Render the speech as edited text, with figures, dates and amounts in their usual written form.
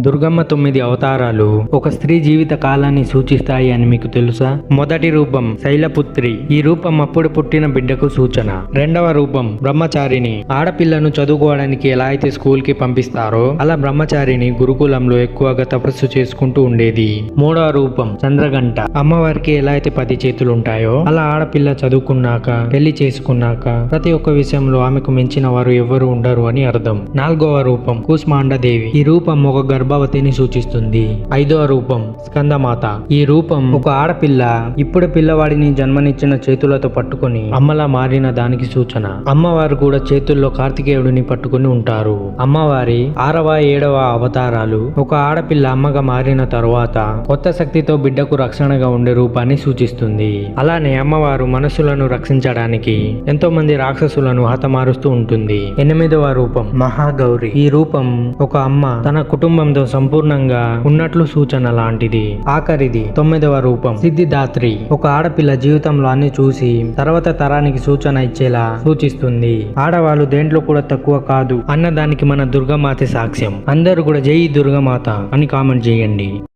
దుర్గమ్మ 9 అవతారాలు ఒక స్త్రీ జీవిత కాలాన్ని సూచిస్తాయి అని మీకు తెలుసా? మొదటి రూపం శైలపుత్రి. ఈ రూపం అప్పుడు పుట్టిన బిడ్డకు సూచన. రెండవ రూపం బ్రహ్మచారిణి. ఆడపిల్లను చదువుకోవడానికి ఎలా అయితే స్కూల్ కి పంపిస్తారో అలా బ్రహ్మచారిని గురుకులంలో ఎక్కువగా తపస్సు చేసుకుంటూ ఉండేది. మూడవ రూపం చంద్రగంట. అమ్మవారికి ఎలా అయితే 10 చేతులు ఉంటాయో అలా ఆడపిల్ల చదువుకున్నాక పెళ్లి చేసుకున్నాక ప్రతి ఒక్క విషయంలో ఆమెకు మించిన వారు ఎవరు ఉండరు అని అర్థం. నాలుగవ రూపం కూష్మాండదేవి. ఈ రూపం ఒక గర్భవతిని సూచిస్తుంది. ఐదవ రూపం స్కందమాత. ఈ రూపం ఒక ఆడపిల్ల ఇప్పుడు పిల్లవాడిని జన్మనిచ్చిన చేతులతో పట్టుకొని అమ్మలా మారిన దానికి సూచన. అమ్మవారు కూడా చేతుల్లో కార్తికేయుడిని పట్టుకుని ఉంటారు. అమ్మవారి 6వ 7వ అవతారాలు ఒక ఆడపిల్ల అమ్మగా మారిన తరువాత కొత్త శక్తితో బిడ్డకు రక్షణగా ఉండే రూపాన్ని సూచిస్తుంది. అలానే అమ్మవారు మనసులను రక్షించడానికి ఎంతో మంది రాక్షసులను హతమారుస్తూ ఉంటుంది. 8వ రూపం మహాగౌరి. ఈ రూపం ఒక అమ్మ తన కుటుంబంతో సంపూర్ణంగా ఉన్నట్లు సూచన లాంటిది. ఆఖరిది 9వ రూపం సిద్ధిదాత్రి. ఒక ఆడపిల్ల జీవితంలో అన్ని చూసి తర్వాత తరానికి సూచన ఇచ్చేలా సూచిస్తుంది. ఆడవాళ్ళు దేంట్లో కూడా తక్కువ కాదు అన్నదానికి మన దుర్గామాత సాక్ష్యం. అందరూ కూడా జై దుర్గామాత అని కామెంట్ చేయండి.